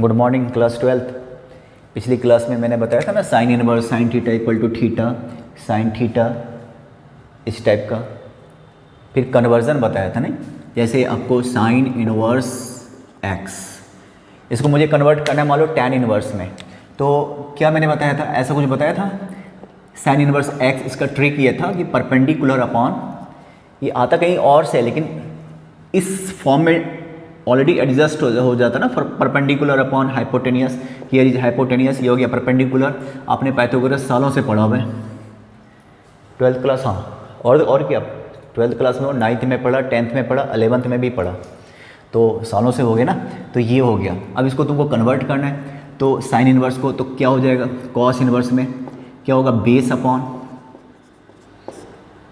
Good morning class 12th। पिछली class में मैंने बताया था ना sine inverse sine theta equal to theta sine theta, इस टाइप का। फिर कन्वर्जन बताया था नहीं, जैसे आपको साइन इनवर्स एक्स, इसको मुझे कन्वर्ट करना है मान लो टैन इनवर्स में, तो क्या मैंने बताया था, ऐसा कुछ बताया था। साइन इनवर्स एक्स, इसका ट्रिक ये था कि परपेंडिकुलर अपॉन, ये आता कहीं और से लेकिन इस फॉर्म में ऑलरेडी एडजस्ट हो जाता ना, perpendicular upon hypotenuse. Here is hypotenuse, ये हो गया परपेंडिकुलर। आपने पाइथागोरस सालों से पढ़ा हुआ है, 12th क्लास। हाँ, और क्या 12th क्लास में, और 9th में पढ़ा, 10th में पढ़ा, 11th में भी पढ़ा, तो सालों से हो गया ना। तो ये हो गया। अब इसको तुमको कन्वर्ट करना है, तो साइन इनवर्स को तो क्या हो जाएगा, कॉस इनवर्स में क्या होगा, बेस अपॉन।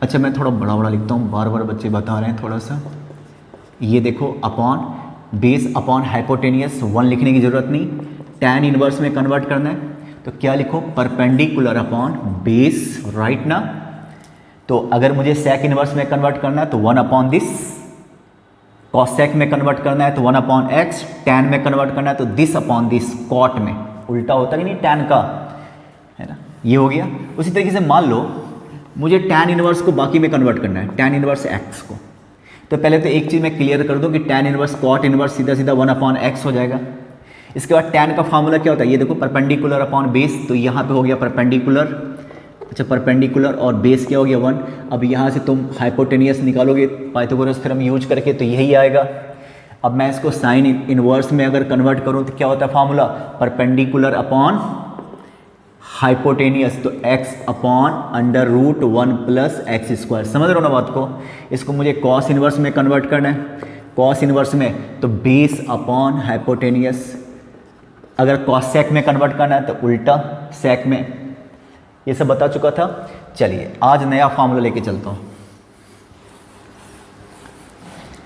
अच्छा मैं थोड़ा बड़ा बड़ा लिखता हूँ, बार बार बच्चे बता रहे हैं थोड़ा सा। ये देखो अपॉन बेस अपॉन हाइपोटेनियस, 1 लिखने की ज़रूरत नहीं। टैन इनवर्स में कन्वर्ट करना है तो क्या लिखो, परपेंडिकुलर अपॉन बेस, राइट ना। तो अगर मुझे सेक इनवर्स में कन्वर्ट करना है तो 1 अपॉन दिस, कॉसेक में कन्वर्ट करना है तो 1 अपॉन एक्स, टैन में कन्वर्ट करना है तो दिस अपॉन दिस, कॉट में उल्टा होता कि नहीं टैन का, है ना। ये हो गया। उसी तरीके से मान लो मुझे टैन इनवर्स को बाकी में कन्वर्ट करना है, टैन इनवर्स एक्स को, तो पहले तो एक चीज़ मैं क्लियर कर दूं कि टैन इनवर्स कॉट इनवर्स सीधा सीधा 1 अपॉन एक्स हो जाएगा। इसके बाद टैन का फार्मूला क्या होता है, ये देखो परपेंडिकुलर अपॉन बेस, तो यहाँ पे हो गया परपेंडिकुलर। अच्छा परपेंडिकुलर और बेस क्या हो गया 1। अब यहाँ से तुम हाइपोटेनियस निकालोगे पाइथागोरस थ्योरम यूज करके तो यही आएगा। अब मैं इसको साइन इनवर्स में अगर कन्वर्ट करूँ तो क्या होता है फार्मूला, परपेंडिकुलर अपॉन हाइपोटेनियस, तो x upon under root 1 plus x square. समझ रहे हो ना बात को। इसको मुझे कॉस इनवर्स में कन्वर्ट करना है, कॉस इनवर्स में तो बेस अपॉन हाइपोटेनियस। अगर कॉस सेक में कन्वर्ट करना है तो उल्टा सेक में। ये सब बता चुका था। चलिए आज नया फॉर्मूला लेके चलता हूँ।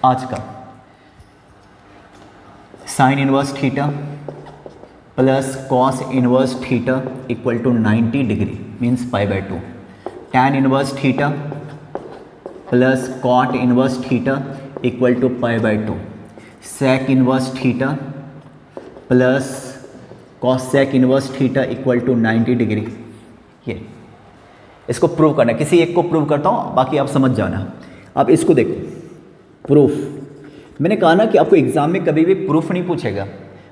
आज का sine inverse theta plus cos inverse theta equal to 90 degree means π/2। Tan inverse theta plus cot inverse theta equal to π/2। Sec inverse theta plus cosec inverse theta equal to 90 degree. ये इसको prove करना है, किसी एक को prove करता हूँ, बाकी आप समझ जाना। अब इसको देखो, प्रूफ मैंने कहा ना कि आपको एग्जाम में कभी भी प्रूफ नहीं पूछेगा,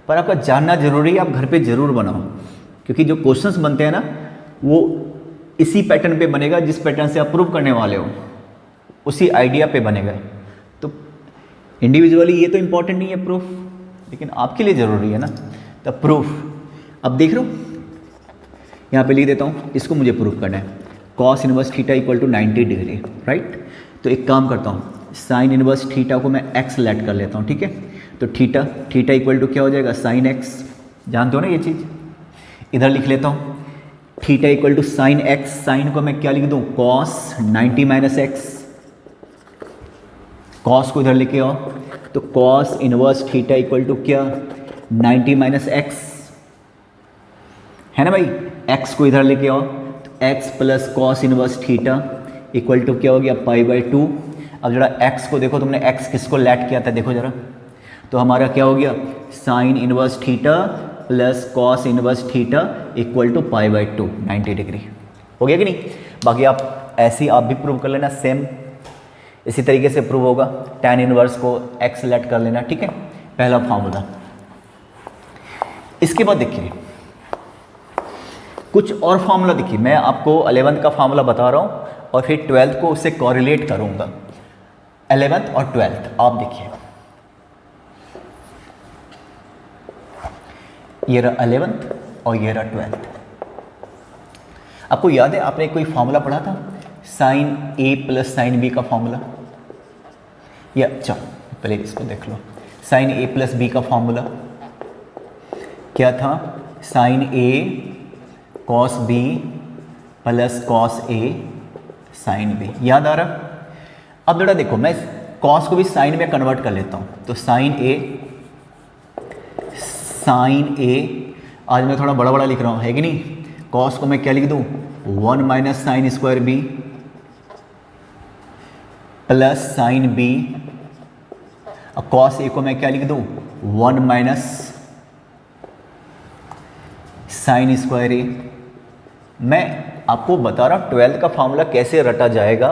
पर आपका जानना जरूरी है। आप घर पे जरूर बनाओ, क्योंकि जो क्वेश्चंस बनते हैं ना वो इसी पैटर्न पे बनेगा जिस पैटर्न से आप प्रूव करने वाले हो, उसी आइडिया पे बनेगा। तो इंडिविजुअली ये तो इंपॉर्टेंट नहीं है प्रूफ, लेकिन आपके लिए ज़रूरी है ना। तो प्रूफ अब देख लो, यहाँ पे लिख देता हूँ, इसको मुझे प्रूफ करना है। Cos inverse theta equal to 90 degree, right. तो एक काम करता हूँ, साइन इनवर्स थीटा को मैं एक्स लेट कर लेता हूँ, ठीक है। तो थीटा इक्वल टू क्या हो जाएगा, साइन एक्स, जानते हो ना ये चीज़। इधर लिख लेता हूँ theta equal to sine x, sine को मैं क्या लिख दूँ, कॉस 90 माइनस एक्स। कॉस को इधर लेके आओ तो cos inverse theta equal to क्या, 90 माइनस एक्स, है ना भाई। एक्स को इधर लेके आओ तो x plus cos inverse theta equal to क्या हो गया, π/2। अब जरा एक्स को देखो, तुमने एक्स किसको लेट किया था देखो जरा, तो हमारा क्या हो गया, sine inverse theta plus cos inverse theta equal to π/2, 90 degree. हो गया कि नहीं। बाकी आप ऐसे ही आप भी प्रूव कर लेना, सेम इसी तरीके से प्रूव होगा। टैन इनवर्स को एक्स लेट कर लेना, ठीक है, पहला फार्मूला। इसके बाद देखिए कुछ और फार्मूला। देखिए मैं आपको 11th का फार्मूला बता रहा हूँ और फिर 12th को उससे कॉरिलेट करूँगा। 11th और 12th आप देखिए, ये रहा 11th और ये रहा 12th। आपको याद है आपने कोई फार्मूला पढ़ा था, sign A plus sine B का फार्मूला। या चलो पहले इसको देख लो, साइन ए प्लस बी का फार्मूला क्या था, sign A cos B plus cos A sine B. याद आ रहा। अब बेटा देखो, मैं कॉस को भी साइन में कन्वर्ट कर लेता हूँ, तो साइन ए, आज मैं थोड़ा बड़ा बड़ा लिख रहा हूँ, है कि नहीं। कॉस को मैं क्या लिख दूँ, 1 minus sine square B plus sine B. अब कॉस ए को मैं क्या लिख दूँ, 1 माइनस साइन स्क्वायर ए। मैं आपको बता रहा हूँ 12th का फार्मूला कैसे रटा जाएगा,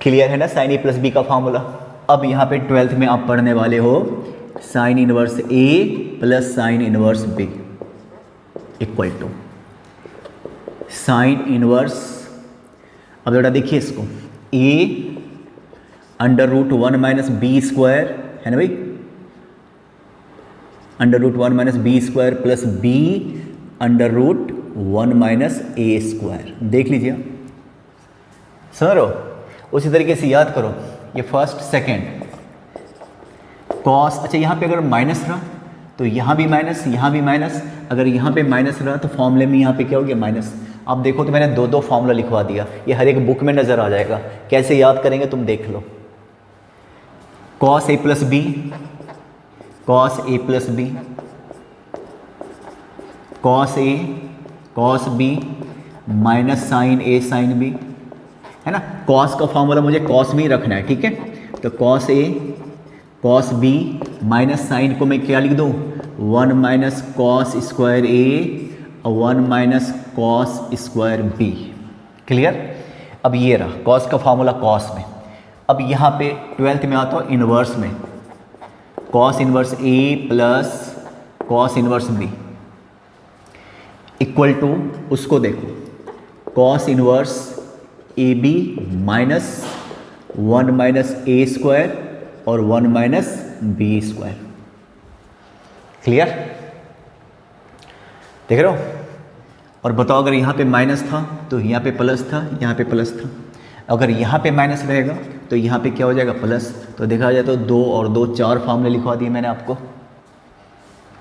क्लियर है ना, साइन ए प्लस बी का फार्मूला। अब यहाँ पे 12th में आप पढ़ने वाले हो sine inverse A plus sine inverse B equal to sine inverse, अब बेटा देखिए इसको, A under root 1 minus B square है ना भाई, under root 1 minus B square plus B under root 1 minus A square. देख लीजिए, समझ रहे हो। उसी तरीके से याद करो, ये फर्स्ट सेकेंड कॉस, अच्छा यहाँ पे अगर माइनस रहा तो यहाँ भी माइनस, यहाँ भी माइनस, अगर यहाँ पे माइनस रहा तो फॉर्मूले में यहाँ पे क्या हो गया माइनस। आप देखो तो मैंने दो फार्मूला लिखवा दिया, ये हर एक बुक में नज़र आ जाएगा। कैसे याद करेंगे तुम देख लो, cos A plus B, cos A plus B, cos A cos B minus sign A sine B, है ना। कॉस का फॉर्मूला मुझे कॉस में ही रखना है, ठीक है। तो cos A cos B minus sign को मैं क्या लिख दूँ, 1 माइनस कॉस स्क्वायर ए और 1 minus cos square B, clear. अब ये रहा कॉस का फॉर्मूला कॉस में। अब यहाँ पे 12th में आता हूँ इन्वर्स में, cos inverse A plus cos inverse B equal to, उसको देखो, cos inverse A B minus 1 minus A square और 1 माइनस बी स्क्वायर, क्लियर, देख रहे हो। और बताओ अगर यहाँ पे माइनस था तो यहाँ पे प्लस था, यहाँ पे प्लस था, अगर यहाँ पे माइनस रहेगा तो यहाँ पे क्या हो जाएगा प्लस। तो देखा जाए तो 2 और 2 4 फॉर्मूले लिखवा दिए मैंने आपको,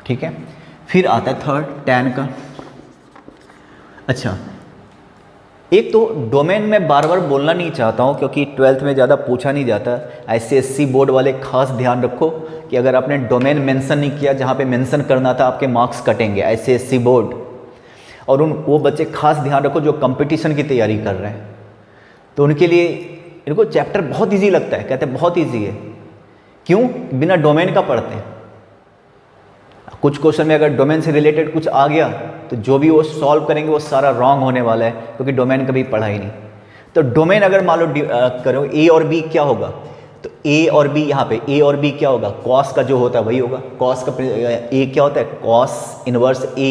ठीक है। फिर आता है थर्ड टैन का। अच्छा, एक तो डोमेन में बार बार बोलना नहीं चाहता हूँ क्योंकि 12th में ज़्यादा पूछा नहीं जाता। ICSE बोर्ड वाले खास ध्यान रखो कि अगर आपने डोमेन मेंशन नहीं किया, जहाँ पे मेंशन करना था आपके मार्क्स कटेंगे, ICSE बोर्ड। और वो बच्चे खास ध्यान रखो जो कंपटीशन की तैयारी कर रहे हैं, तो उनके लिए इनको चैप्टर बहुत ईजी लगता है, कहते हैं बहुत ईजी है। क्यों? बिना डोमेन का पढ़ते हैं। कुछ क्वेश्चन में अगर डोमेन से रिलेटेड कुछ आ गया तो जो भी वो सॉल्व करेंगे वो सारा रॉन्ग होने वाला है, क्योंकि डोमेन कभी पढ़ा ही नहीं। तो डोमेन अगर मान लो करो ए और बी क्या होगा, तो ए और बी, यहाँ पे ए और बी क्या होगा, कॉस का जो होता है वही होगा। कॉस का ए क्या होता है, कॉस इनवर्स ए,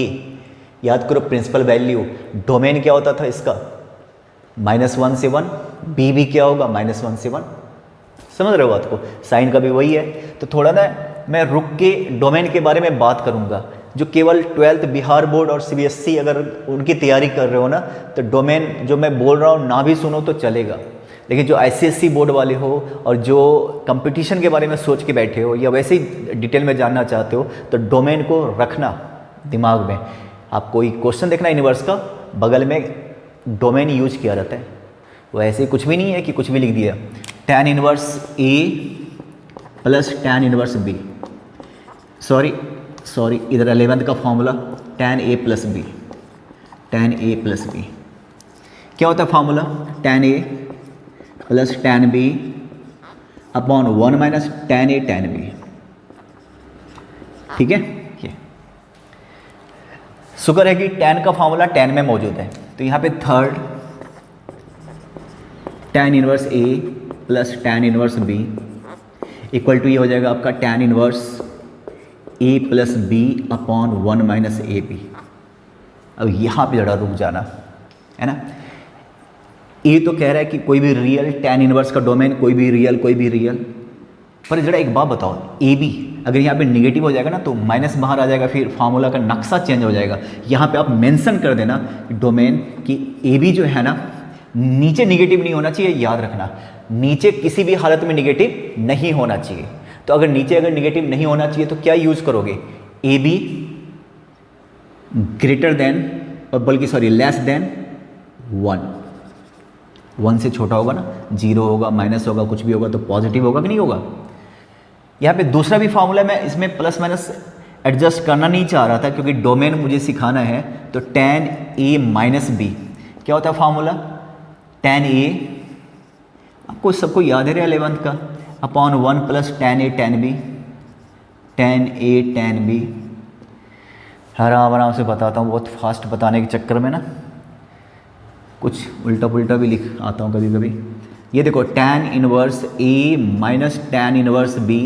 याद करो प्रिंसिपल वैल्यू। डोमेन क्या होता था इसका, -1 से 1, बी भी क्या होगा -1 से 1, समझ रहे हो बात को। साइन का भी वही है। तो थोड़ा ना मैं रुक के डोमेन के बारे में बात करूंगा। जो केवल 12th बिहार बोर्ड और CBSE अगर उनकी तैयारी कर रहे हो ना, तो डोमेन जो मैं बोल रहा हूँ ना भी सुनो तो चलेगा, लेकिन जो ICSE बोर्ड वाले हो और जो कंपटीशन के बारे में सोच के बैठे हो या वैसे ही डिटेल में जानना चाहते हो, तो डोमेन को रखना दिमाग में। आप कोई क्वेश्चन देखना यूनिवर्स का, बगल में डोमेन यूज किया जाता है। वो ऐसे कुछ भी नहीं है कि कुछ भी लिख दिया। tan inverse A plus tan inverse B, sorry इधर 11th का formula tan A plus B, tan A plus B क्या होता है formula, tan A plus tan B upon 1 minus tan A tan B, ठीक है। ये शुक्र है कि tan का फॉर्मूला tan में मौजूद है। तो यहाँ पे third tan inverse A plus tan inverse B equal to ये हो जाएगा आपका tan inverse A plus B upon 1 minus A B. अब यहाँ पे जरा रुक जाना है ना। ए तो कह रहा है कि कोई भी रियल, tan इनवर्स का डोमेन कोई भी रियल, पर जरा एक बात बताओ, ए बी अगर यहाँ पे निगेटिव हो जाएगा ना तो माइनस बाहर आ जाएगा, फिर फार्मूला का नक्शा चेंज हो जाएगा। यहाँ पे आप मेंशन कर देना डोमेन कि ए बी जो है ना नीचे निगेटिव नहीं होना चाहिए, याद रखना नीचे किसी भी हालत में निगेटिव नहीं होना चाहिए। तो अगर नीचे निगेटिव नहीं होना चाहिए तो क्या यूज करोगे, ए बी ग्रेटर देन, और बल्कि सॉरी लेस देन 1 से छोटा होगा ना, 0 होगा, माइनस होगा, कुछ भी होगा तो पॉजिटिव होगा कि नहीं होगा। यहाँ पे दूसरा भी फार्मूला मैं इसमें प्लस माइनस एडजस्ट करना नहीं चाह रहा था क्योंकि डोमेन मुझे सिखाना है। तो tan ए माइनस बी क्या होता है फार्मूला, tan ए आपको सबको याद है 11th का, upon 1 plus tan A tan B, tan A tan B. आराम आराम से बताता हूँ, बहुत फास्ट बताने के चक्कर में ना कुछ उल्टा पुल्टा भी लिख आता हूँ कभी कभी। ये देखो tan inverse A minus tan inverse B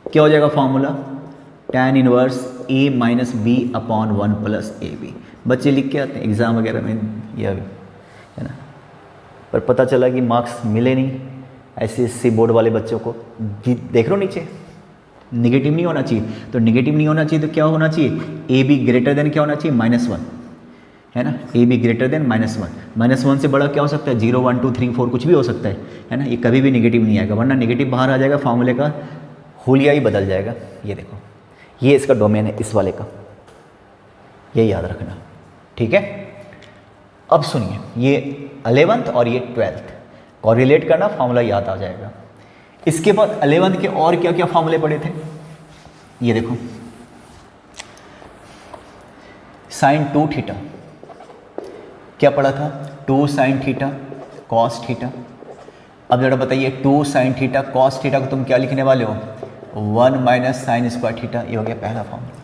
क्या हो जाएगा formula, tan inverse A minus B upon 1 plus AB। बच्चे लिख के आते हैं एग्ज़ाम वगैरह में ये अभी, है ना, पर पता चला कि मार्क्स मिले नहीं। ऐसे बोर्ड वाले बच्चों को देख लो नीचे निगेटिव नहीं होना चाहिए, तो निगेटिव नहीं होना चाहिए तो क्या होना चाहिए, ए बी ग्रेटर देन क्या होना चाहिए, -1, है ना, ए बी ग्रेटर देन -1। -1 से बड़ा क्या हो सकता है, 0 1 2 3 4 कुछ भी हो सकता है ना, ये कभी भी निगेटिव नहीं आएगा, वरना निगेटिव बाहर आ जाएगा, फार्मूले का हुलिया ही बदल जाएगा। ये देखो ये इसका डोमेन है इस वाले का, ये याद रखना, ठीक है। अब सुनिए, ये 11th और ये 12th कॉरिलेट करना, फार्मूला याद आ जाएगा। इसके बाद 11th के और क्या क्या फार्मूले पड़े थे, ये देखो sin 2 थीटा क्या पढ़ा था, 2 sin थीटा cos थीटा। अब जरा बताइए 2 sin थीटा cos थीटा को तुम क्या लिखने वाले हो, 1 माइनस साइन स्क्वायर थीटा। ये हो गया पहला फार्मूला,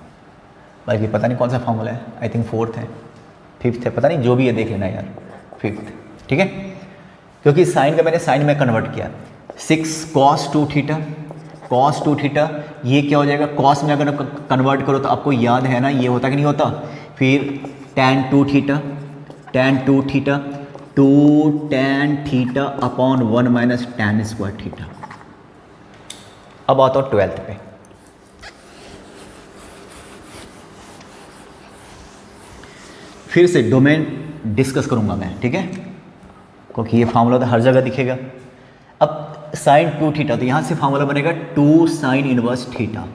बाकी पता नहीं कौन सा फार्मूला है, आई थिंक 4th है 5th है, पता नहीं, जो भी है देख लेना यार, 5th, ठीक है। क्योंकि साइन का मैंने साइन में कन्वर्ट किया, 6 cos 2 थीटा, cos 2 थीटा ये क्या हो जाएगा, cos में अगर कन्वर्ट करो तो आपको याद है ना ये होता कि नहीं होता। फिर tan 2 theta, tan 2 theta 2 tan theta upon 1 minus tan square theta. अब आता हूँ 12th पे, फिर से डोमेन डिस्कस करूंगा मैं, ठीक है, क्योंकि ये फार्मूला तो हर जगह दिखेगा। अब साइन 2 थीटा, तो यहाँ से फार्मूला बनेगा 2 साइन इनवर्स थीटा,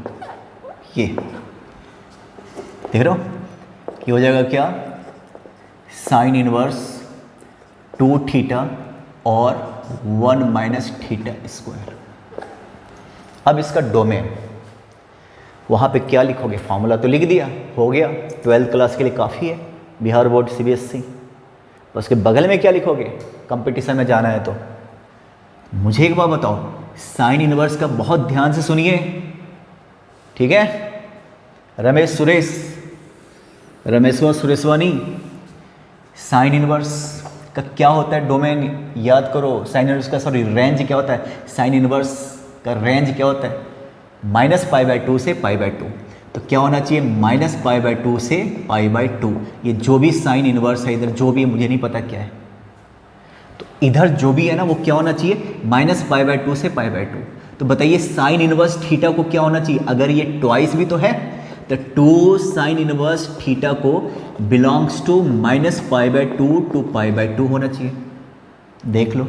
ये देख रहे हो, ये हो जाएगा क्या, साइन इनवर्स 2 थीटा और 1 माइनस थीटा स्क्वायर। अब इसका डोमेन, वहाँ पे क्या लिखोगे, फार्मूला तो लिख दिया, हो गया, 12th क्लास के लिए काफ़ी है, बिहार बोर्ड CBSE। उसके बगल में क्या लिखोगे, कंपटीशन में जाना है तो। मुझे एक बात बताओ, साइन इनवर्स का बहुत ध्यान से सुनिए, ठीक है, रमेश सुरेश, रमेश्वर सुरेशवानी, साइन इनवर्स का क्या होता है डोमेन याद करो, साइन इनवर्स का सॉरी रेंज क्या होता है, साइन इनवर्स का रेंज क्या होता है, -π/2 से π/2, तो क्या होना चाहिए, -π/2 से π/2। ये जो भी साइन इनवर्स है इधर, जो भी है मुझे नहीं पता क्या है, तो इधर जो भी है ना वो क्या होना चाहिए, -π/2 से π/2। तो बताइए साइन इनवर्स थीटा को क्या होना चाहिए, अगर ये ट्वाइस भी तो है तो 2 साइन इनवर्स थीटा को बिलोंग्स टू -π/2 टू π/2 होना चाहिए, देख लो।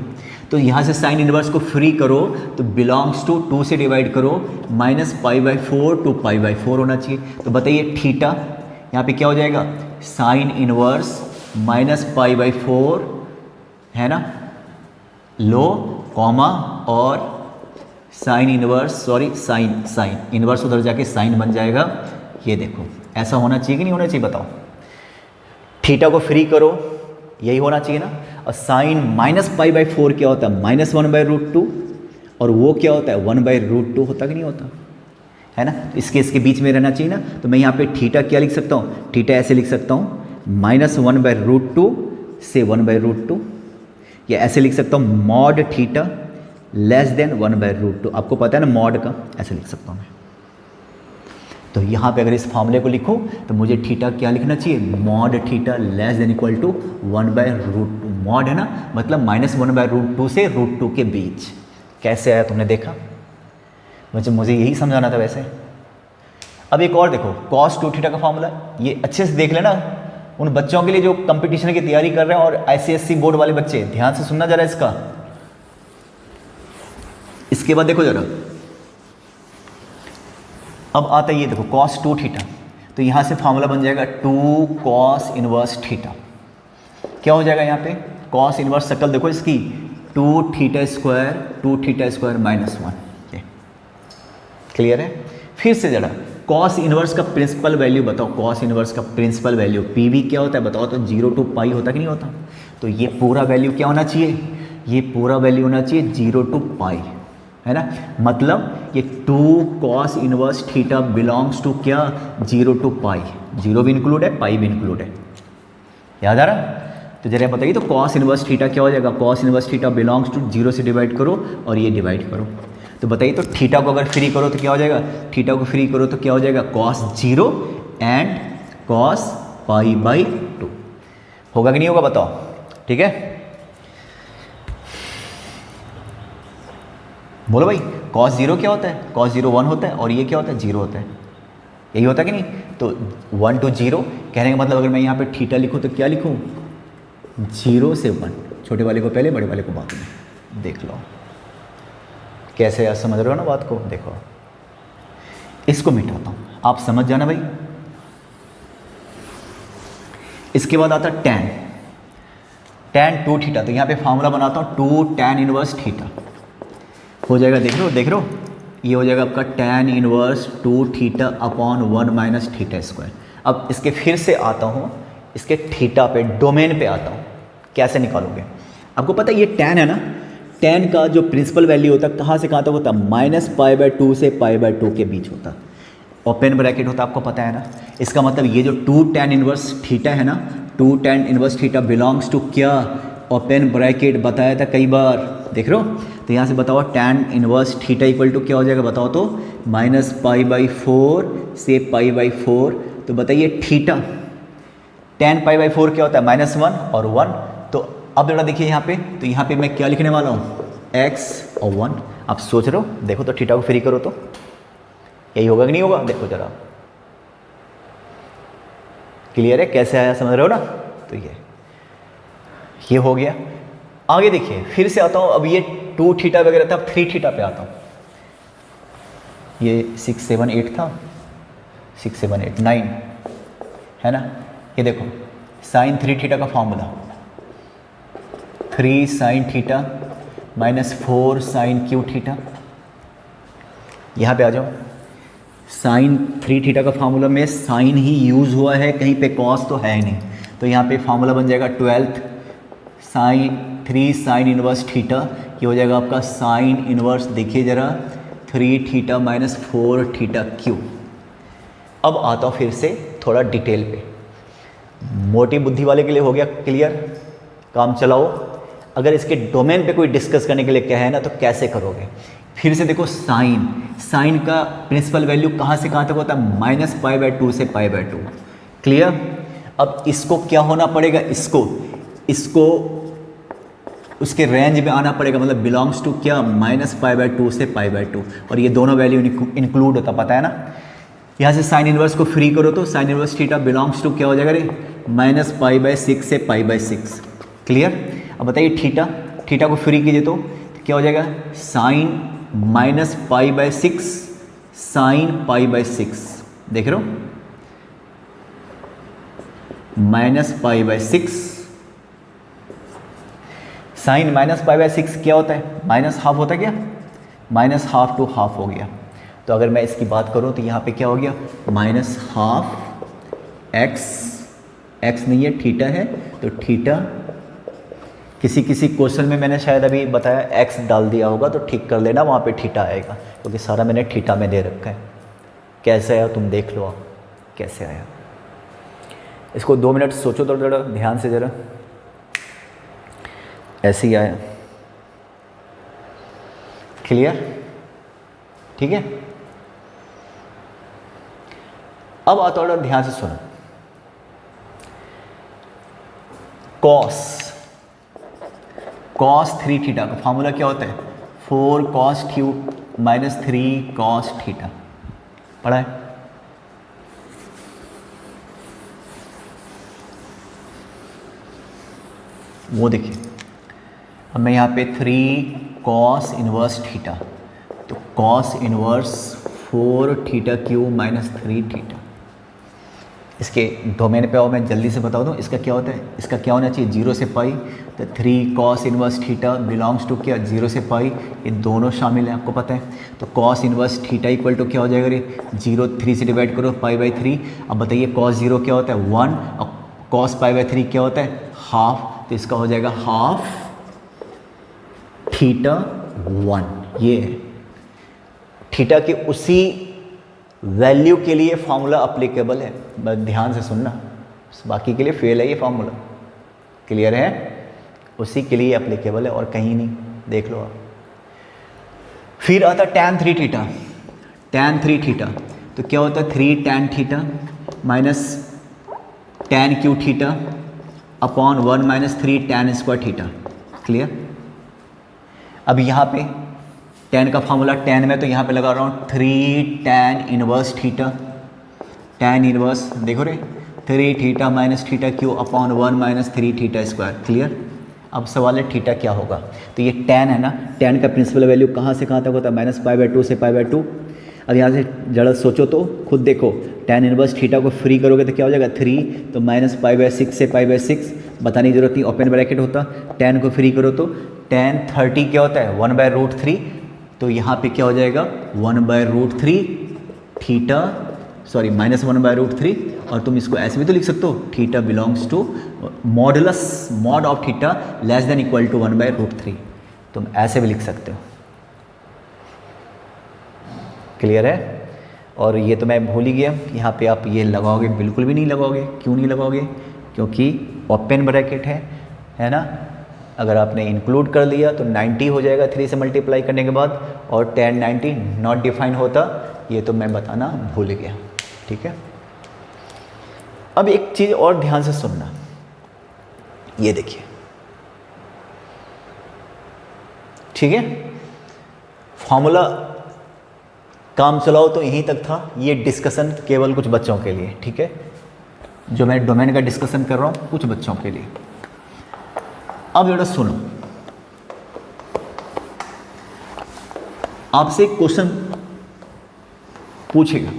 तो यहाँ से साइन इनवर्स को फ्री करो तो बिलोंग्स टू 2 से डिवाइड करो, -π/4 टू π/4 होना चाहिए। तो बताइए थीटा यहाँ पे क्या हो जाएगा, साइन इनवर्स -π/4 है ना, लो कॉमा और sine inverse, sorry sine inverse उधर जाके साइन बन जाएगा। ये देखो ऐसा होना चाहिए कि नहीं होना चाहिए, बताओ। थीटा को फ्री करो, यही होना चाहिए ना। और साइन -π/4 क्या होता है, -1/√2, और वो क्या होता है 1/√2 होता कि नहीं होता, है ना। इसके बीच में रहना चाहिए ना। तो मैं यहाँ पे थीटा क्या लिख सकता हूँ, थीटा ऐसे लिख सकता हूँ, -1/√2 से 1/√2, या ऐसे लिख सकता हूँ मॉड थीटा लेस देन 1/√2। आपको पता है ना मॉड का, ऐसे लिख सकता हूँ मैं। तो यहाँ पे अगर इस फार्मूले को लिखूँ तो मुझे थीटा क्या लिखना चाहिए, mod theta less than equal to 1/√2। Mod है ना, मतलब -1/√2 से √2 के बीच। कैसे आया तुमने देखा, मुझे यही समझाना था वैसे। अब एक और देखो, cos 2 थीटा का फार्मूला, ये अच्छे से देख लेना उन बच्चों के लिए जो कंपटीशन की तैयारी कर रहे हैं, और ICSE बोर्ड वाले बच्चे ध्यान से सुनना जरा इसका। इसके बाद देखो जरा, अब आता है ये देखो cos 2 थीटा, तो यहाँ से फार्मूला बन जाएगा 2 cos इनवर्स थीटा। क्या हो जाएगा यहाँ पे, cos इनवर्स शक्ल देखो इसकी, 2 थीटा स्क्वायर -1। ये क्लियर है। फिर से जरा cos इनवर्स का प्रिंसिपल वैल्यू बताओ, cos इनवर्स का प्रिंसिपल वैल्यू PV क्या होता है बताओ तो, 0 to π होता कि नहीं होता। तो ये पूरा वैल्यू क्या होना चाहिए, ये पूरा वैल्यू होना चाहिए 0 to π, है ना। मतलब ये 2 cos inverse theta belongs to क्या, 0 to पाई, 0 भी इंक्लूड है, पाई भी इंक्लूड है, याद आ रहा। तो जरा बताइए तो cos इनवर्स थीटा क्या हो जाएगा, cos inverse theta belongs to 0 से डिवाइड करो और ये डिवाइड करो, तो बताइए तो थीटा को अगर फ्री करो तो क्या हो जाएगा, थीटा को फ्री करो तो क्या हो जाएगा, cos 0 and cos pi by 2, होगा कि नहीं होगा बताओ, ठीक है। बोलो भाई, cos 0 क्या होता है, cos 0 1 होता है और ये क्या होता है, 0 होता है, यही होता है कि नहीं। तो 1 to 0 कहने का मतलब अगर मैं यहाँ पे थीटा लिखूँ तो क्या लिखूँ, 0 से 1, छोटे वाले को पहले बड़े वाले को बाद में। देख लो कैसे यार, समझ रहे हो ना बात को। देखो इसको मिटाता हूँ, आप समझ जाना भाई। इसके बाद आता tan 2 थीटा, तो यहाँ पे फॉर्मूला बनाता हूँ 2 tan इनवर्स थीटा हो जाएगा, देख लो ये हो जाएगा आपका tan inverse 2 theta upon 1 minus theta square. अब इसके फिर से आता हूँ, इसके थीटा पे डोमेन पे आता हूँ, कैसे निकालोगे। आपको पता है ये tan है ना, tan का जो प्रिंसिपल वैल्यू होता है कहाँ से कहाँ तक होता है, -π/2 से π/2 के बीच होता है, ओपन ब्रैकेट होता है, आपको पता है ना। इसका मतलब ये जो 2 tan इनवर्स थीटा है ना, 2 tan inverse theta belongs to क्या, ओपन ब्रैकेट, बताया था कई बार, देख रहे हो। तो यहाँ से बताओ tan inverse theta equal to क्या हो जाएगा, बताओ तो -π/4 से π/4। तो बताइए थीटा tan π/4 क्या होता है, -1 और 1। तो अब जरा देखिए यहाँ पे, तो यहाँ पे मैं क्या लिखने वाला हूँ, x और 1। आप सोच रहे हो, देखो तो थीटा को फ्री करो तो यही होगा कि नहीं होगा, देखो जरा, क्लियर है कैसे आया, समझ रहे हो ना। तो ये हो गया। आगे देखिए फिर से आता हूँ, अब ये 2 थीटा वगैरह था, अब 3 थीटा पे आता हूँ। ये 6 7 8 था, 6 7 8 9 है ना। ये देखो sin 3 थीटा का formula 3 sin theta -4 sin Q theta. यहाँ पे आ जाओ, sin 3 थीटा का फार्मूला में साइन ही यूज़ हुआ है, कहीं पे कॉस तो है ही नहीं। तो यहाँ पे फार्मूला बन जाएगा 12 sin 3 sin इनवर्स थीटा, ये हो जाएगा आपका sin इनवर्स, देखिए ज़रा 3 थीटा -4 थीटा क्यू। अब आता हूँ फिर से थोड़ा डिटेल पे, मोटी बुद्धि वाले के लिए हो गया क्लियर, काम चलाओ। अगर इसके डोमेन पे कोई डिस्कस करने के लिए क्या है ना, तो कैसे करोगे। फिर से देखो साइन का प्रिंसिपल वैल्यू कहाँ से कहाँ तक होता है, -π/2 से π/2, क्लियर। अब इसको क्या होना पड़ेगा, इसको उसके रेंज में आना पड़ेगा, मतलब बिलोंग्स टू क्या, -π/2 से π/2, और ये दोनों वैल्यू इंक्लूड होता, पता है ना। यहाँ से साइन इनवर्स को फ्री करो तो sine inverse theta belongs to क्या हो जाएगा रे, -π/6 से π/6, क्लियर। अब बताइए थीटा को फ्री कीजिए तो क्या हो जाएगा, साइन -π/6 साइन π/6, देख रहे हो, -π/6 साइन -π/6 क्या होता है, -½ होता है क्या, -½ to ½ हो गया। तो अगर मैं इसकी बात करूं तो यहाँ पे क्या हो गया, -½ x नहीं है, थीटा है, तो थीटा किसी क्वेश्चन में मैंने शायद अभी बताया x डाल दिया होगा, तो ठीक कर लेना, वहाँ पे थीटा आएगा, क्योंकि सारा मैंने थीटा में दे रखा है। कैसे आया तुम देख लो आप कैसे आया। इसको 2 मिनट सोचो तो ज़रा ध्यान से, ज़रा ऐसे ही आया, क्लियर, ठीक है। अब आता है, ध्यान से सुनो, cos 3 थीटा का फार्मूला क्या होता है, 4 cos क्यू -3 cos थीटा, पढ़ा है। वो देखिए, अब मैं यहाँ पे 3 cos इनवर्स थीटा, तो cos inverse 4 theta Q -3 theta. इसके डोमेन पे आओ, मैं जल्दी से बता दूँ इसका क्या होता है, इसका क्या होना चाहिए, 0 से पाई। तो 3 cos inverse theta belongs to क्या, 0 से पाई, ये दोनों शामिल हैं, आपको पता है। तो cos inverse theta equal to क्या हो जाएगा रे, 0 3 से डिवाइड करो π/3। अब बताइए cos 0 क्या होता है, 1, और cos π/3 क्या होता है, ½। तो इसका हो जाएगा ½ थीटा 1, ये है थीटा की उसी वैल्यू के लिए फॉर्मूला अप्लीकेबल है, बस ध्यान से सुनना, बाकी के लिए फेल है ये फॉर्मूला। क्लियर है? उसी के लिए अप्लीकेबल है और कहीं नहीं, देख लो आप। फिर आता tan 3 थीटा। tan 3 थीटा तो क्या होता है 3 tan theta minus tan Q theta upon 1 minus 3 tan square theta. Clear? अब यहाँ पे tan का फॉर्मूला tan में, तो यहाँ पे लगा रहा हूँ 3 tan inverse theta, tan inverse देखो रे 3 theta minus theta Q upon 1 minus 3 theta square. Clear? अब सवाल है थीटा क्या होगा। तो ये tan है ना, tan का प्रिंसिपल वैल्यू कहाँ से कहाँ तक होता है, -π/2 से π/2। अब यहाँ से जरा सोचो तो खुद देखो, tan इनवर्स थीटा को फ्री करोगे तो क्या हो जाएगा 3, तो -π/6 से π/6, बताने की जरूरत नहीं, ओपन ब्रैकेट होता। tan को फ्री करो तो tan 30 क्या होता है 1/√3, तो यहाँ पे क्या हो जाएगा 1/√3 थीटा, सॉरी -1/√3, और तुम इसको ऐसे भी तो लिख सकते हो, theta belongs to modulus mod of theta less than equal to 1/√3, तुम ऐसे भी लिख सकते हो। क्लियर है? और ये तो मैं भूल ही गया, यहाँ पे आप ये लगाओगे, बिल्कुल भी नहीं लगाओगे। क्यों नहीं लगाओगे? क्योंकि ओपन ब्रैकेट है ना, अगर आपने इंक्लूड कर लिया तो 90 हो जाएगा 3 से मल्टीप्लाई करने के बाद, और tan 90 नॉट डिफाइन होता, ये तो मैं बताना भूल गया। ठीक है? अब एक चीज़ और ध्यान से सुनना, ये देखिए, ठीक है, फॉर्मूला काम चलाओ तो यहीं तक था, ये डिस्कशन केवल कुछ बच्चों के लिए, ठीक है, जो मैं डोमेन का डिस्कशन कर रहा हूँ कुछ बच्चों के लिए। अब जरा सुनो, आपसे एक क्वेश्चन पूछेगा,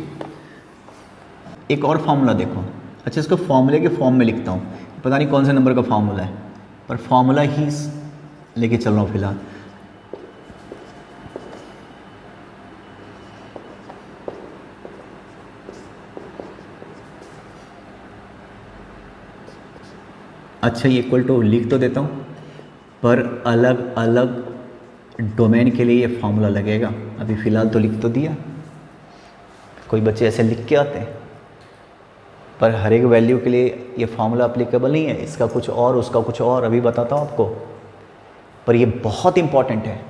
एक और फॉर्मूला देखो। अच्छा, इसको फॉर्मूले के फॉर्म में लिखता हूँ, पता नहीं कौन से नंबर का फॉर्मूला है, पर फॉर्मूला ही लेके चल रहा हूँ फिलहाल। अच्छा, ये इक्वल टू लिख तो देता हूँ, पर अलग अलग डोमेन के लिए ये फॉर्मूला लगेगा। अभी फ़िलहाल तो लिख तो दिया, कोई बच्चे ऐसे लिख के आते हैं, पर हर एक वैल्यू के लिए ये फॉर्मूला अप्लीकेबल नहीं है, इसका कुछ और उसका कुछ और, अभी बताता हूँ आपको। पर ये बहुत इंपॉर्टेंट है,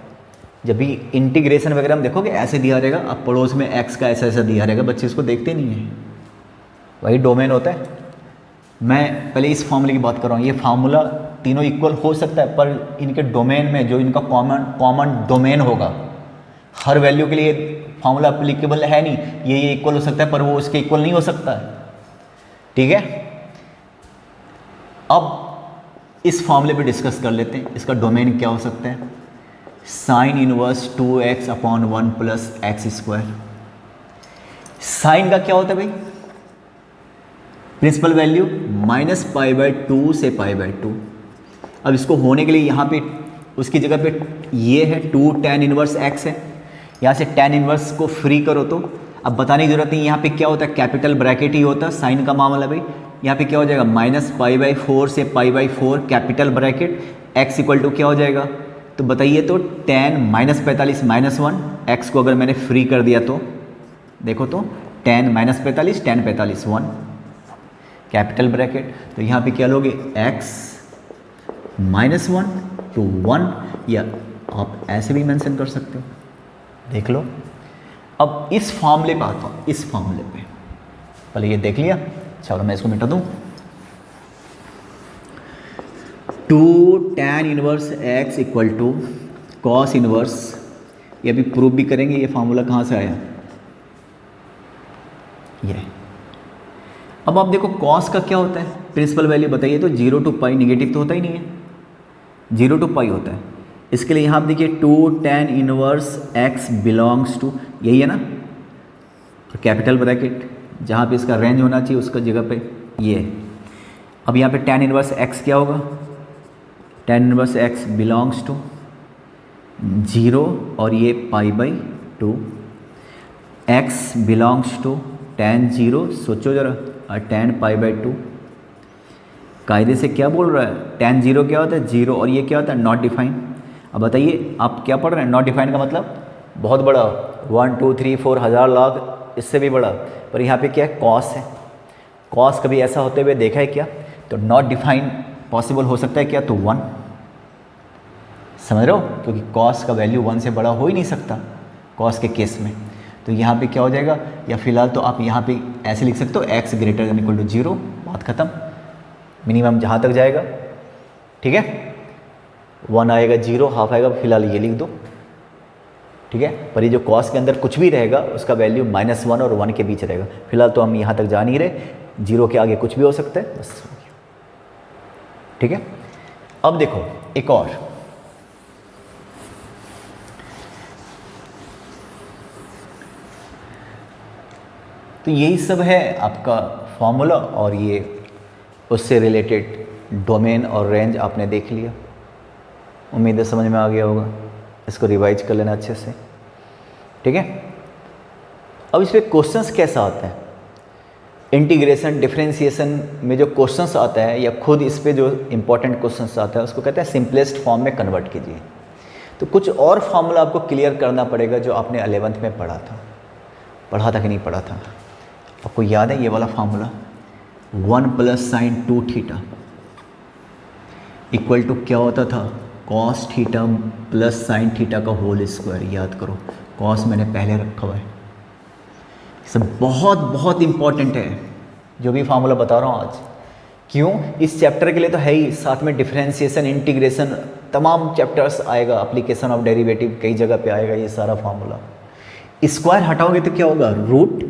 जब भी इंटीग्रेशन वगैरह हम देखोगे ऐसे दिया रहेगा, अब पड़ोस में एक्स का ऐसा ऐसा दिया रहेगा, बच्चे इसको देखते नहीं हैं, वही डोमेन होता है। मैं पहले इस फॉर्मूले की बात कर रहा हूँ, ये फार्मूला तीनों इक्वल हो सकता है, पर इनके डोमेन में जो इनका कॉमन डोमेन होगा, हर वैल्यू के लिए फार्मूला अप्लीकेबल है नहीं, ये इक्वल हो सकता है पर वो उसके इक्वल नहीं हो सकता है। ठीक है, अब इस फॉर्मूले पे डिस्कस कर लेते हैं, इसका डोमेन क्या हो सकता है, sine inverse 2x upon 1 plus x square. Sine का क्या होता है भाई, प्रिंसिपल वैल्यू -π/2 से π/2। अब इसको होने के लिए यहाँ पे उसकी जगह पे ये है 2 tan इनवर्स x है, यहाँ से tan इनवर्स को फ्री करो तो अब बताने की जरूरत नहीं, यहाँ पे क्या होता है कैपिटल ब्रैकेट ही होता है साइन का मामला भाई। यहाँ पे क्या हो जाएगा -π/4 से π/4 capital bracket, x equal to क्या हो जाएगा, तो बताइए तो tan -45 -1, x को अगर मैंने फ्री कर दिया तो देखो तो tan -45 tan 45 1 कैपिटल ब्रैकेट, तो यहाँ पे क्या लोगे x -1 to 1, या आप ऐसे भी मेंशन कर सकते हो, देख लो। अब इस फॉर्मूले पे आता हूँ, इस फॉर्मूले पे पहले ये देख लिया, चलो मैं इसको मिटा दूँ। 2 tan inverse x equal to cos inverse, ये अभी प्रूव भी करेंगे ये फॉर्मूला कहाँ से आया, ये। अब आप देखो कॉस का क्या होता है, प्रिंसिपल वैल्यू बताइए तो 0 to π, निगेटिव तो होता ही नहीं है, 0 to π होता है। इसके लिए यहाँ आप देखिए 2 tan inverse x belongs to, यही है ना, तो कैपिटल ब्रैकेट जहाँ पे इसका रेंज होना चाहिए उसका जगह पे ये। अब यहाँ पे tan इनवर्स x क्या होगा, tan inverse x belongs to 0 और ये π/2, x बिलोंग्स टू tan 0, सोचो जरा, और tan π/2 कायदे से क्या बोल रहा है, tan 0 क्या होता है 0, और ये क्या होता है नॉट डिफाइन। अब बताइए आप क्या पढ़ रहे हैं, नॉट डिफाइन का मतलब बहुत बड़ा, 1 2 3 4 हज़ार लाख, इससे भी बड़ा। पर यहाँ पे क्या है, कॉस है। कॉस कभी ऐसा होते हुए देखा है क्या? तो नॉट डिफाइन पॉसिबल हो सकता है क्या? तो 1, समझ रहे हो, क्योंकि कॉस का वैल्यू 1 से बड़ा हो ही नहीं सकता कॉस के केस में। तो यहाँ पे क्या हो जाएगा, या फिलहाल तो आप यहाँ पे ऐसे लिख सकते हो x greater than equal to 0, बात खत्म, मिनिमम जहाँ तक जाएगा, ठीक है। 1 आएगा, 0 हाफ आएगा, फिलहाल ये लिख दो, ठीक है। पर ये जो कॉस के अंदर कुछ भी रहेगा उसका वैल्यू -1 और 1 के बीच रहेगा। फिलहाल तो हम यहाँ तक जा नहीं रहे, 0 के आगे कुछ भी हो सकता है, बस, ठीक है। अब देखो एक और, तो यही सब है आपका फॉर्मूला, और ये उससे रिलेटेड डोमेन और रेंज आपने देख लिया। उम्मीद है समझ में आ गया होगा, इसको रिवाइज कर लेना अच्छे से, ठीक है। अब इस पर क्वेश्चंस कैसा आता है, इंटीग्रेशन डिफरेंशिएशन में जो क्वेश्चंस आता है, या खुद इस पे जो इंपॉर्टेंट क्वेश्चंस आता है, उसको कहते हैं सिंपलेस्ट फॉर्म में कन्वर्ट कीजिए। तो कुछ और फॉर्मूला आपको क्लियर करना पड़ेगा जो आपने 11th में पढ़ा था कि नहीं पढ़ा था। आपको याद है ये वाला formula, 1 + sin 2 theta equal to क्या होता था, cos थीटा + sin थीटा का होल स्क्वायर। याद करो, cos मैंने पहले रखा हुआ है। सब बहुत बहुत इंपॉर्टेंट है जो भी फार्मूला बता रहा हूँ आज। क्यों? इस चैप्टर के लिए तो है ही, साथ में डिफरेंशिएशन, इंटीग्रेशन, तमाम चैप्टर्स आएगा, एप्लीकेशन ऑफ डेरिवेटिव कई जगह पे आएगा ये सारा फार्मूला। स्क्वायर हटाओगे तो क्या होगा, रूट,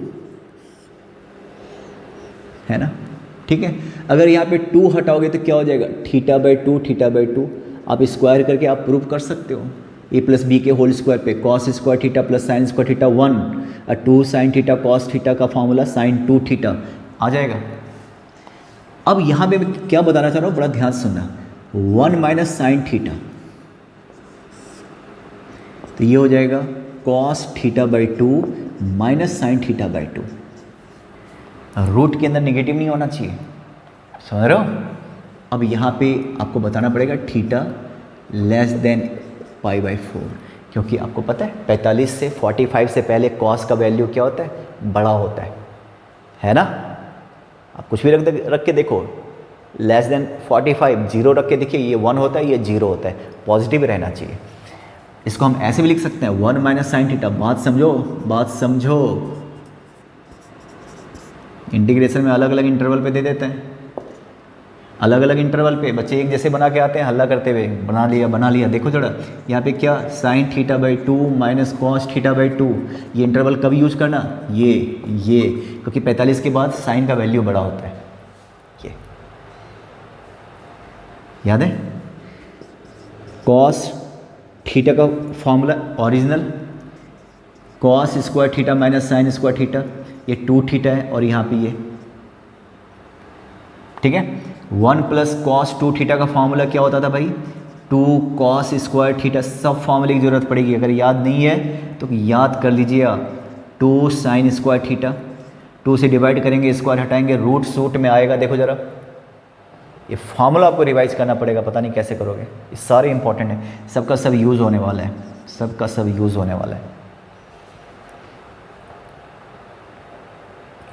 है ना, ठीक है। अगर यहाँ पे 2 हटाओगे तो क्या हो जाएगा, θ/2, θ/2। आप स्क्वायर करके आप प्रूव कर सकते हो, a + b के होल स्क्वायर पे cos square theta + sin square theta 1 और 2 sin थीटा cos थीटा का फार्मूला sin 2 थीटा आ जाएगा। अब यहाँ पे मैं क्या बताना चाह रहा हूँ, बड़ा ध्यान सुनना, 1 - sin थीटा, तो ये हो जाएगा cos θ/2 - sin θ/2। रूट के अंदर नेगेटिव नहीं होना चाहिए, समझ रहे हो। अब यहाँ पे आपको बताना पड़ेगा थीटा < π/4, क्योंकि आपको पता है 45 से 45 से पहले कॉस का वैल्यू क्या होता है, बड़ा होता है ना। आप कुछ भी रख के देखो, <45 0 रख के देखिए, ये 1 होता है, ये 0 होता है, पॉजिटिव रहना चाहिए। इसको हम ऐसे भी लिख सकते हैं, 1 - sin थीटा। बात समझो, इंटीग्रेशन में अलग अलग इंटरवल पे दे देते हैं, अलग अलग इंटरवल पे बच्चे एक जैसे बना के आते हैं हल्ला करते हुए, बना लिया। देखो जरा यहाँ पे क्या, sin θ/2 - cos θ/2, ये इंटरवल कब यूज करना, ये क्योंकि 45 के बाद साइन का वैल्यू बड़ा होता है, ये याद है। cos थीटा का formula original, cos square theta - sin square theta, ये 2 थीटा है, और यहाँ पे ये, ठीक है। 1 + cos 2 थीटा का फॉर्मूला क्या होता था भाई, 2 cos स्क्वायर थीटा। सब फॉर्मूले की ज़रूरत पड़ेगी, अगर याद नहीं है तो याद कर लीजिए आप। 2 sin स्क्वायर थीटा, 2 से डिवाइड करेंगे, स्क्वायर हटाएंगे, रूट सूट में आएगा। देखो ज़रा, ये फॉर्मूला आपको रिवाइज करना पड़ेगा, पता नहीं कैसे करोगे, ये सारे इंपॉर्टेंट है, सबका सब यूज़ होने वाला है, सबका सब यूज़ होने वाला है,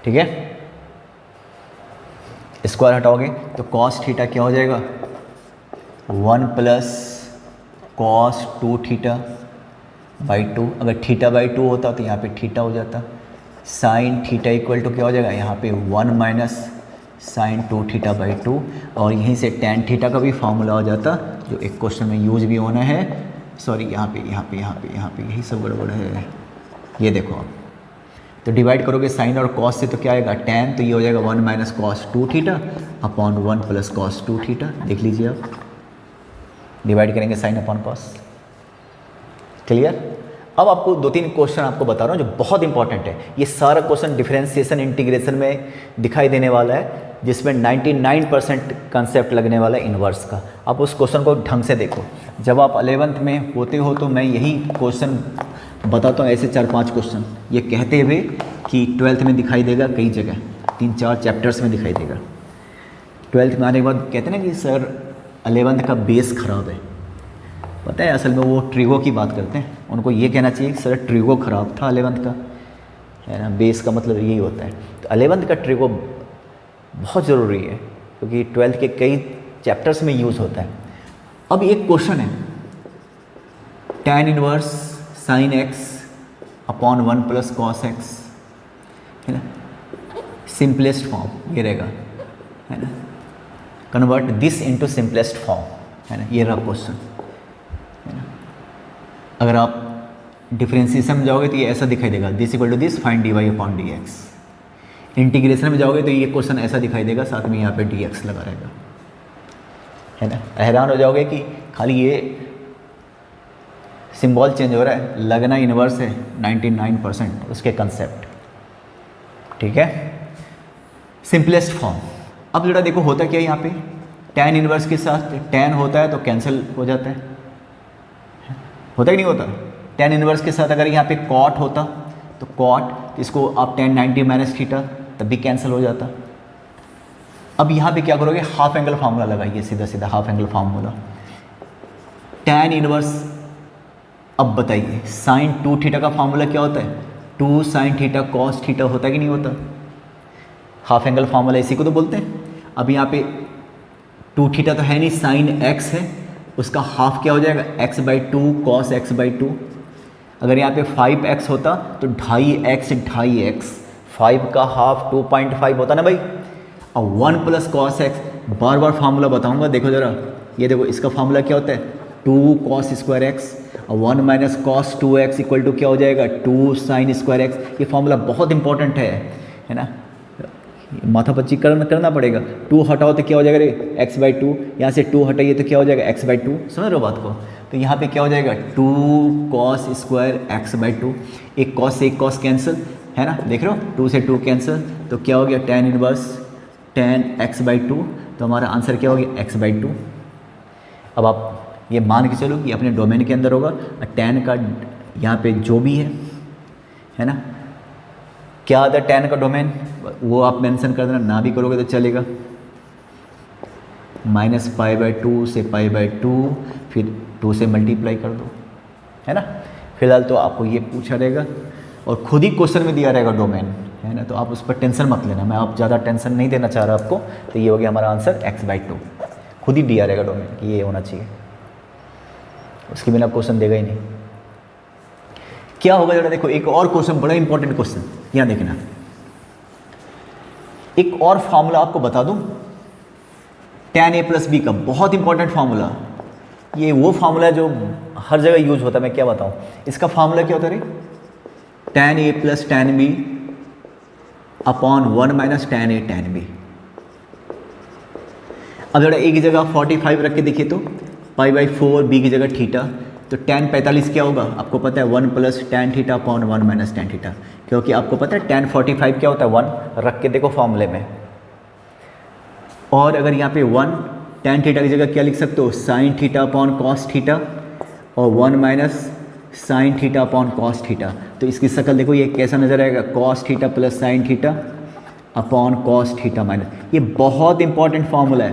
ठीक है। स्क्वायर हटाओगे तो cos थीटा क्या हो जाएगा, 1 + cos 2 θ/2। अगर θ/2 होता तो यहाँ पे थीटा हो जाता। sin थीटा इक्वल टू क्या हो जाएगा, यहाँ पे 1 - sin 2 θ/2, और यहीं से tan थीटा का भी फॉर्मूला हो जाता, जो एक क्वेश्चन में यूज भी होना है। सॉरी, यहाँ पे यही सब गड़बड़ है, ये देखो आप। तो डिवाइड करोगे साइन और कॉस से तो क्या आएगा, tan, तो ये हो जाएगा 1 - cos 2 θ अपॉन 1 + cos 2 θ। देख लीजिए आप, डिवाइड करेंगे साइन अपॉन कॉस, क्लियर। अब आपको 2-3 क्वेश्चन आपको बता रहा हूँ जो बहुत इंपॉर्टेंट है। ये सारा क्वेश्चन डिफरेंशिएशन इंटीग्रेशन में दिखाई देने वाला है, जिसमें 99% कंसेप्ट लगने वाला है इन्वर्स का। आप उस क्वेश्चन को ढंग से देखो। जब आप 11th में होते हो तो मैं यही क्वेश्चन बताता हूँ, ऐसे 4-5 क्वेश्चन, ये कहते हुए कि 12th में दिखाई देगा कई जगह, 3-4 चैप्टर्स में दिखाई देगा। 12th में आने के बाद कहते हैं ना कि सर 11th का बेस ख़राब है, पता है असल में वो ट्रिगो की बात करते हैं, उनको ये कहना चाहिए कि सर ट्रिगो ख़राब था 11th का, है ना, बेस का मतलब यही होता है। तो 11th का ट्रिगो बहुत ज़रूरी है क्योंकि 12th के कई चैप्टर्स में यूज़ होता है। अब एक क्वेश्चन है, tan inverse sin x upon 1 plus cos x, है ना, सिंपलेस्ट फॉर्म ये रहेगा, है ना, convert this into simplest form, है ना, ये रहा क्वेश्चन, है ना। अगर आप डिफरेंशिएशन में जाओगे तो ये ऐसा दिखाई देगा, this equal to this find D Y upon D X. Integration में जाओगे तो ये क्वेश्चन ऐसा दिखाई देगा, साथ में यहाँ पे डी एक्स लगा रहेगा, है ना। हैरान हो जाओगे कि खाली ये सिंबल चेंज हो रहा है, लगना इन्वर्स है 99% उसके कंसेप्ट, ठीक है। Simplest form. अब जरा देखो होता क्या है यहाँ पे, tan इनवर्स के साथ tan होता है तो कैंसिल हो जाता है, होता कि नहीं होता। tan इनवर्स के साथ अगर यहाँ पे cot होता तो cot, इसको आप tan 90 माइनस थीटा तब भी कैंसिल हो जाता। अब यहाँ पे क्या करोगे, हाफ एंगल फार्मूला लगाइए, सीधा सीधा half angle formula. tan inverse, अब बताइए साइन 2 थीटा का फार्मूला क्या होता है, 2 sin थीटा कॉस थीटा होता है कि नहीं होता। हाफ एंगल फार्मूला इसी को तो बोलते हैं। अब यहाँ पे 2 थीटा तो है नहीं, साइन x है, उसका हाफ क्या हो जाएगा, x/2 कॉस x/2। अगर यहाँ पे 5x होता तो 2.5x, 5 का हाफ 2.5 होता ना भाई। अब 1 प्लस कॉस एक्स, बार बार फार्मूला बताऊंगा, देखो जरा, ये देखो इसका फार्मूला क्या होता है, 2 कॉस स्क्वायर एक्स और 1 minus cos 2x equal to क्या हो जाएगा, 2 साइन स्क्वायर एक्स। ये फार्मूला बहुत इंपॉर्टेंट है ना, माथा पच्ची करना पड़ेगा। 2 हटाओ तो क्या हो जाएगा रे, x/2, यहाँ से 2 हटाइए तो क्या हो जाएगा, x/2। समझ रहे हो बात को। तो यहाँ पे क्या हो जाएगा, 2 कॉस स्क्वायर x/2, एक कॉस से एक कॉस कैंसिल, है ना, देख रहे हो, 2 से 2 कैंसिल, तो क्या हो गया, tan इनवर्स tan x/2, तो हमारा आंसर क्या हो गया, x/2। अब आप ये मान के चलो कि अपने डोमेन के अंदर होगा, tan का यहाँ पे जो भी है ना, क्या आता है tan का डोमेन, वो आप मेंशन कर देना, ना भी करोगे तो चलेगा। -π/2 से π/2, फिर 2 से मल्टीप्लाई कर दो, है ना। फिलहाल तो आपको ये पूछा रहेगा और खुद ही क्वेश्चन में दिया रहेगा डोमेन, है ना, तो आप उस पर टेंशन मत लेना, मैं आप ज़्यादा टेंशन नहीं देना चाह रहा आपको। तो ये हो गया हमारा आंसर x/2, खुद ही दिया रहेगा डोमेन कि ये होना चाहिए, उसके बिना क्वेश्चन देगा ही नहीं। क्या होगा जरा देखो, एक और क्वेश्चन, बड़ा इंपॉर्टेंट क्वेश्चन, यहाँ देखना। एक और फार्मूला आपको बता दूं, tan a + b का बहुत इंपॉर्टेंट फार्मूला। ये वो फार्मूला जो हर जगह यूज होता है, मैं क्या बताऊं। इसका फार्मूला क्या होता है रे, tan a + tan b upon 1 minus tan a tan b। अब जरा एक जगह 45 रख के देखिए तो π/4, b की जगह थीटा, तो tan 45 क्या होगा, आपको पता है 1 plus tan theta upon 1 minus tan theta, क्योंकि आपको पता है tan 45 क्या होता है, 1 रख के देखो फॉर्मूले में। और अगर यहाँ पे 1 tan थीटा की जगह क्या लिख सकते हो, sign theta upon cos theta, और 1 minus sine theta upon cos theta. तो इसकी शक्ल देखो, ये कैसा नजर आएगा, cos theta plus sine theta upon cos theta minus. ये बहुत इंपॉर्टेंट फार्मूला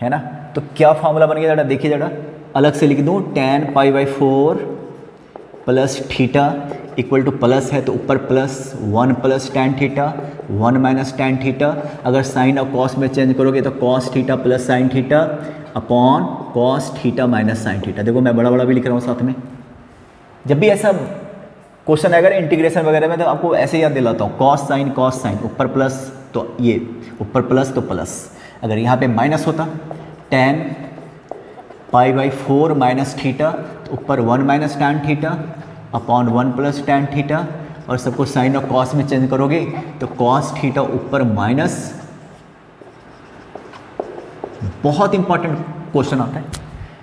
है ना। तो क्या फार्मूला बन गया जरा देखिए, जरा अलग से लिख दूँ, tan π/4 plus theta equal to plus है तो ऊपर plus 1 plus tan theta 1 minus tan theta. अगर साइन और कॉस में चेंज करोगे तो cos theta plus sine theta upon cos theta minus sine theta. देखो मैं बड़ा बड़ा भी लिख रहा हूँ साथ में। जब भी ऐसा क्वेश्चन आएगा इंटीग्रेशन वगैरह में तो आपको ऐसे याद दिलाता हूँ, कॉस साइन ऊपर प्लस, तो ये ऊपर प्लस तो प्लस। अगर यहाँ पे माइनस होता tan π/4 माइनस थीटा, तो ऊपर 1 minus tan theta upon 1 plus tan theta, और सबको साइन और कॉस में चेंज करोगे तो कॉस थीटा ऊपर माइनस। बहुत इंपॉर्टेंट क्वेश्चन आता है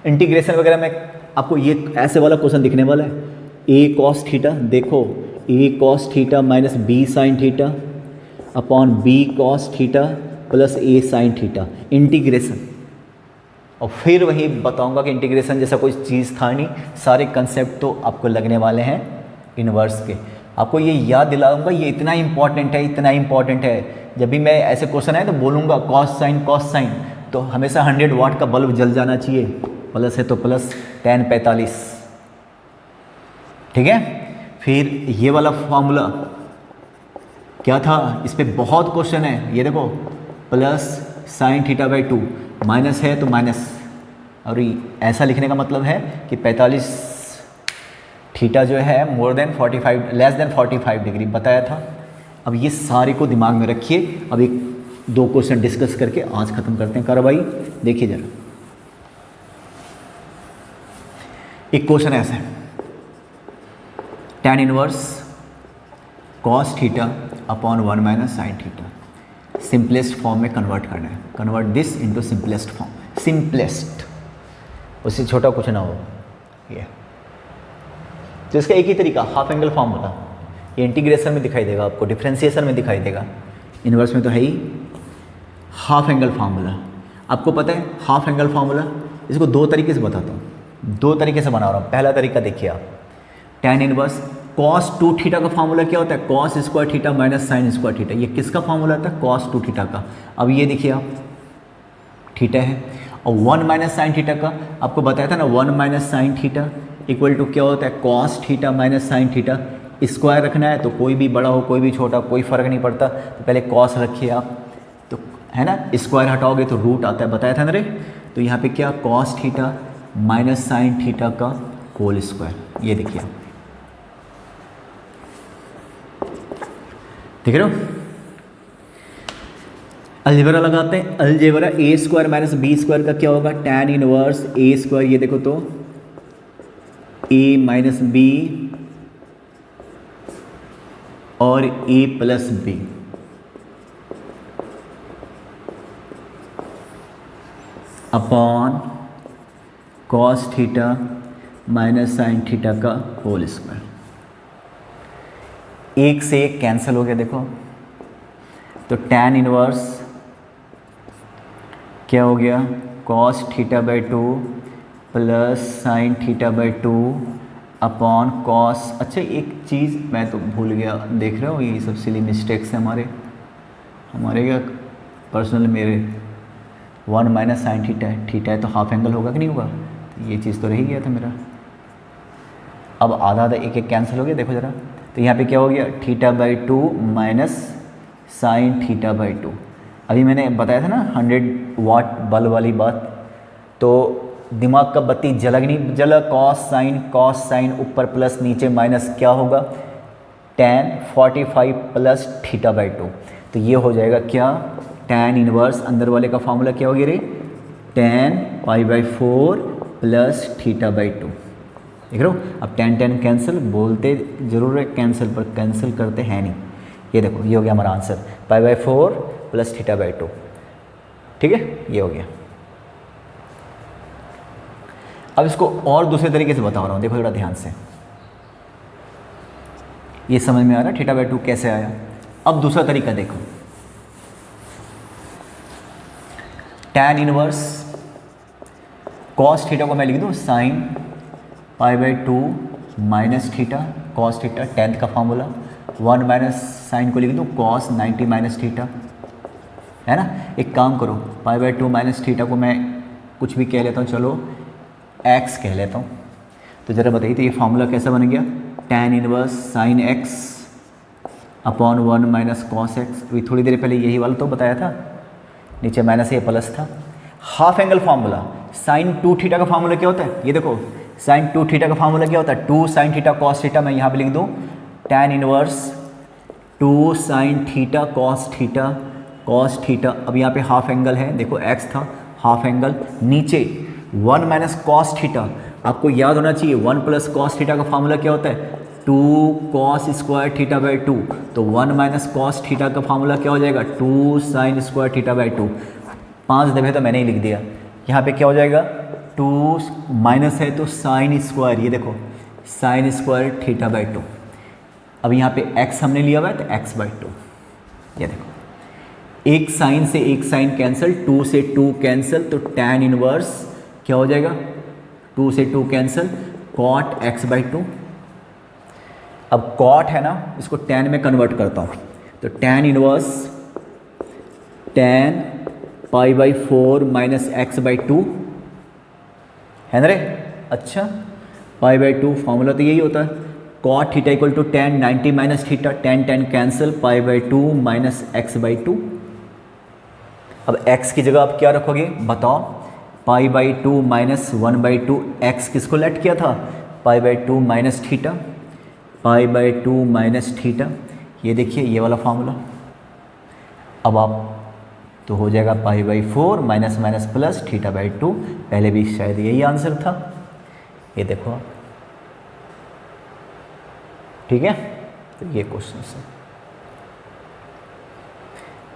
इंटीग्रेशन वगैरह में, आपको ये ऐसे वाला क्वेश्चन दिखने वाला है। a कॉस थीटा, देखो a cos theta minus b sign theta upon b cos theta plus a sine theta, integration. और फिर वही बताऊंगा कि इंटीग्रेशन जैसा कोई चीज़ था नहीं, सारे कंसेप्ट तो आपको लगने वाले हैं इनवर्स के। आपको ये याद दिलाऊंगा, ये इतना इंपॉर्टेंट है, इतना इंपॉर्टेंट है। जब भी मैं ऐसे क्वेश्चन आए तो बोलूँगा कॉस साइन, तो हमेशा 100 वाट का बल्ब जल जाना चाहिए, प्लस है तो प्लस, tan 45, ठीक है। फिर ये वाला फॉर्मूला क्या था, इस पर बहुत क्वेश्चन है, ये देखो plus sine theta by 2, minus है तो माइनस, और ऐसा लिखने का मतलब है कि 45 थीटा जो है more than 45 less than 45 degree बताया था। अब ये सारे को दिमाग में रखिए। अब एक दो क्वेश्चन डिस्कस करके आज खत्म करते हैं। करो भाई, देखिए जरा, एक क्वेश्चन ऐसा है, tan inverse cos theta upon 1 minus sine theta simplest form में कन्वर्ट करना है। Convert this into simplest form, simplest, उससे छोटा कुछ ना हो ये। तो इसका एक ही तरीका, हाफ एंगल फॉर्मूला, ये इंटीग्रेशन में दिखाई देगा आपको, डिफरेंशिएशन में दिखाई देगा, इनवर्स में तो है ही। हाफ एंगल फार्मूला आपको पता है, हाफ एंगल फार्मूला इसको दो तरीके से बताता हूँ, दो तरीके से बना रहा हूँ। पहला तरीका देखिए आप, tan इनवर्स cos 2 थीटा का फार्मूला क्या होता है, cos square theta minus sine square theta. ये किसका फार्मूला था, cos 2 थीटा का। अब ये देखिए आप, थीटा है, और 1 माइनस साइन थीटा का आपको बताया था ना, 1 minus sine theta equal to क्या होता है, cos theta minus sine theta. Square रखना है तो कोई भी बड़ा हो कोई भी छोटा, कोई फ़र्क नहीं पड़ता, तो पहले cos रखिए आप, तो है ना, स्क्वायर हटाओगे तो रूट आता है, बताया था ना रे। तो यहाँ पे क्या, cos theta minus sine theta का होल स्क्वायर, ये देखिए आप, देख रहे हो। अलजेब्रा लगाते हैं, अलजेब्रा ए स्क्वायर माइनस बी स्क्वायर का क्या होगा, tan इनवर्स ए स्क्वायर, ये देखो तो ए माइनस बी और A plus B, upon cos theta minus sine theta का होल स्क्वायर। एक से एक कैंसिल हो गया देखो, तो tan इनवर्स क्या हो गया, cos theta by 2 plus sine theta by 2 upon cos। अच्छा एक चीज़ मैं तो भूल गया, देख रहे हो ये सब सिली मिस्टेक्स हैं हमारे क्या पर्सनल, मेरे 1 माइनस साइन थीटा है, थीटा है तो हाफ एंगल होगा कि नहीं होगा, ये चीज़ तो रह ही गया था मेरा। अब आधा आधा एक एक कैंसिल हो गया, देखो ज़रा, तो यहाँ पे क्या हो गया, theta by 2 minus sine theta by 2। अभी मैंने बताया था ना 100 वाट बल्ब वाली बात, तो दिमाग का बत्ती जलग नहीं जला, कॉस साइन ऊपर प्लस नीचे माइनस, क्या होगा, tan 45 प्लस थीटा बाई 2। तो ये हो जाएगा क्या, tan इनवर्स अंदर वाले का फार्मूला क्या हो गया रे, tan pi by 4 plus theta by 2, देख रहे हो। अब tan कैंसिल, बोलते जरूर है कैंसिल पर कैंसिल करते हैं नहीं। ये देखो ये हो गया हमारा answer, pi by 4 plus theta by 2, ठीक है, ये हो गया। अब इसको और दूसरे तरीके से बता रहा हूँ, देखो थोड़ा ध्यान से, ये समझ में आ रहा है थीटा बाई 2 कैसे आया। अब दूसरा तरीका देखो, tan इनवर्स cos थीटा को मैं लिख दूँ sine pi by 2 minus theta cos theta, tenth का फार्मूला, 1 माइनस साइन को लिख दूँ cos 90 माइनस थीटा, है ना। एक काम करो, पाई बाई 2 माइनस थीटा को मैं कुछ भी कह लेता हूँ, चलो x कह लेता हूँ। तो ज़रा बताइए तो ये फार्मूला कैसा बन गया, tan inverse sine x upon 1 minus cos x. अभी थोड़ी देर पहले यही वाला तो बताया था, नीचे माइनस ये प्लस था। Half angle formula, sine 2 theta का फार्मूला क्या होता है, ये देखो साइन 2 थीटा का फार्मूला क्या होता है, 2 साइन थीटा कॉस थीटा। मैं यहाँ पे लिख दूँ tan inverse 2 sine theta cos theta. अब यहाँ पे हाफ एंगल है, देखो x था हाफ एंगल, नीचे 1 माइनस कॉस थीटा। आपको याद होना चाहिए 1 प्लस कॉस थीटा का फार्मूला क्या होता है, 2 कॉस स्क्वायर थीटा बाई 2। तो 1 माइनस कॉस थीटा का फार्मूला क्या हो जाएगा, 2 साइन स्क्वायर थीटा बाई 2। 5 दफे तो मैंने ही लिख दिया। यहाँ पे क्या हो जाएगा, 2 माइनस है तो साइन स्क्वायर, ये देखो साइन स्क्वायर थीटा बाई 2। अब यहाँ पे x हमने लिया हुआ है तो x बाई 2, ये देखो एक साइन से एक साइन कैंसिल, 2 से 2 कैंसिल, तो tan इनवर्स क्या हो जाएगा, 2 से 2 कैंसिल, cot x बाई 2। अब cot है ना, इसको tan में कन्वर्ट करता हूँ, तो tan inverse tan pi by 4 minus x by 2, है ना रे। अच्छा, पाई बाई 2 फॉर्मूला तो यही होता है, cot theta equal to tan 90 minus theta, tan tan cancel, pi by 2 minus x by 2। अब x की जगह आप क्या रखोगे बताओ, pi by 2 minus 1 by 2, x किसको लेट किया था, pi by 2 minus theta, pi by 2 minus theta, ये देखिए ये वाला फॉर्मूला। अब आप तो हो जाएगा pi by 4 minus minus plus theta by 2, पहले भी शायद यही आंसर था, ये देखो आप, ठीक है। तो ये क्वेश्चन है,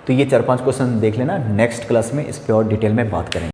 तो ये 4-5 क्वेश्चन देख लेना, नेक्स्ट क्लास में इस पे और डिटेल में बात करेंगे।